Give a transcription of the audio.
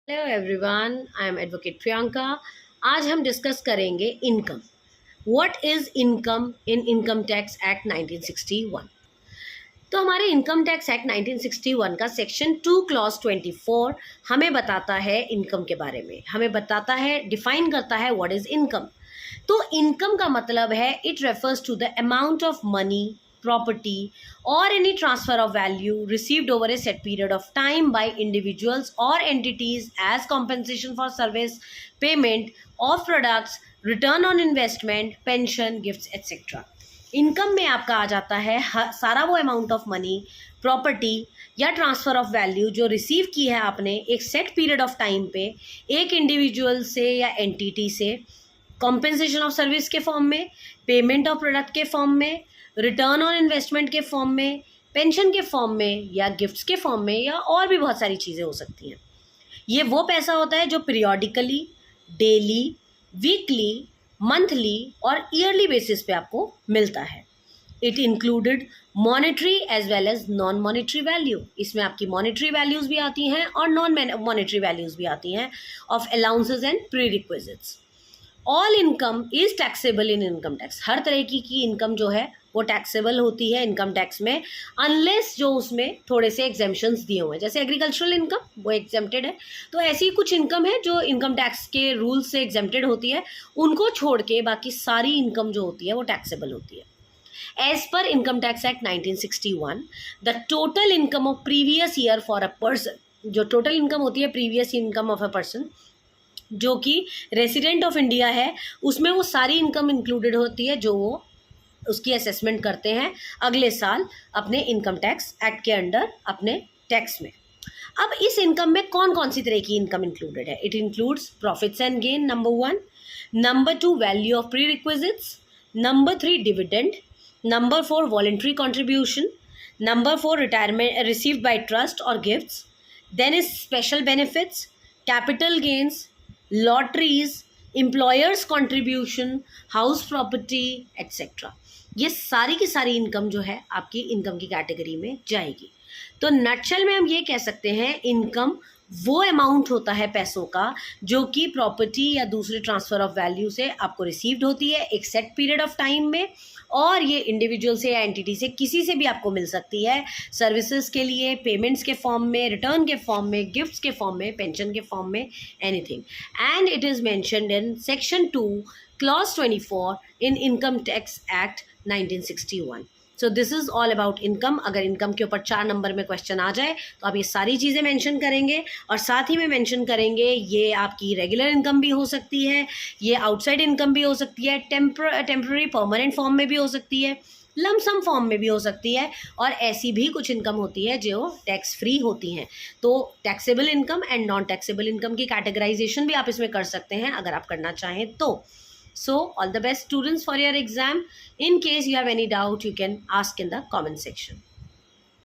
Hello everyone, I am advocate Priyanka. आज हम discuss करेंगे income. What is income in income tax act 1961। तो हमारे इनकम टैक्स एक्ट 1961 का सेक्शन 2 क्लॉज 24 हमें बताता है इनकम के बारे में। हमें बताता है, डिफाइन करता है व्हाट इज इनकम। तो इनकम का मतलब है it refers to the amount of money, property, or any transfer of value received over a set period of time by individuals or entities as compensation for service, payment of products, return on investment, pension, gifts, etc. Income में आपका आ जाता है सारा वो amount of money, property या transfer of value जो receive की है आपने एक सेट पीरियड ऑफ टाइम पे एक इंडिविजुअल से या एंटिटी से, कॉम्पेंसेशन ऑफ सर्विस के फॉर्म में, पेमेंट ऑफ प्रोडक्ट के फॉर्म में, रिटर्न ऑन इन्वेस्टमेंट के फॉर्म में, पेंशन के फॉर्म में या गिफ्ट्स के फॉर्म में, या और भी बहुत सारी चीज़ें हो सकती हैं। ये वो पैसा होता है जो पीरियोडिकली, डेली, वीकली, मंथली और ईयरली बेसिस पे आपको मिलता है। It included monetary as well as non monetary value. इसमें आपकी मॉनेटरी वैल्यूज़ भी आती हैं और नॉन मॉनेटरी वैल्यूज़ भी आती हैं of allowances and prerequisites. All income is taxable in income tax. हर तरह की इनकम जो है वो टैक्सेबल होती है इनकम टैक्स में, अनलेस जो उसमें थोड़े से एग्जेम्पशंस दिए हुए हैं, जैसे एग्रीकल्चरल इनकम वो एग्जेम्प्टेड है। तो ऐसी कुछ इनकम है जो इनकम टैक्स के रूल से एग्जेम्प्टेड होती है, उनको छोड़ के बाकी सारी इनकम जो होती है वो टैक्सेबल होती है। As per income tax act 1961, the total income of previous year for a person, जो टोटल इनकम होती है previous income of a person जो कि रेसिडेंट ऑफ इंडिया है, उसमें वो सारी इनकम इंक्लूडेड होती है जो वो उसकी असेसमेंट करते हैं अगले साल अपने इनकम टैक्स एक्ट के अंडर अपने टैक्स में। अब इस इनकम में कौन कौन सी तरह की इनकम इंक्लूडेड है? It includes profits and gain, number 1, number 2 value of prerequisites, number 3 dividend, number 4 voluntary contribution, number 4 retirement received by trust और gifts, then is special benefits, capital gains, lotteries, employers contribution, house property etcetera. ये सारी की सारी income जो है आपकी income की category में जाएगी। तो नटशल में हम ये कह सकते हैं इनकम वो अमाउंट होता है पैसों का जो कि प्रॉपर्टी या दूसरे ट्रांसफ़र ऑफ वैल्यू से आपको रिसीव्ड होती है एक सेट पीरियड ऑफ टाइम में, और ये इंडिविजुअल से या एंटिटी से किसी से भी आपको मिल सकती है सर्विसेज के लिए, पेमेंट्स के फॉर्म में, रिटर्न के फॉर्म में, गिफ्ट्स के फॉर्म में, पेंशन के फॉर्म में, anything. And it is mentioned in section 2 clause 24 in income tax act 1961। So this is all about income. अगर इनकम के ऊपर 4 नंबर में क्वेश्चन आ जाए तो आप ये सारी चीज़ें मेंशन करेंगे, और साथ ही में मेंशन करेंगे ये आपकी रेगुलर इनकम भी हो सकती है, ये आउटसाइड इनकम भी हो सकती है, टेम्पररी परमानेंट फॉर्म में भी हो सकती है, लमसम फॉर्म में भी हो सकती है, और ऐसी भी कुछ इनकम होती है जो टैक्स फ्री होती हैं। तो taxable income and non taxable income की कैटेगराइजेशन भी आप इसमें कर सकते हैं अगर आप करना चाहें तो। So all the best students for your exam. In case you have any doubt, you can ask in the comment section.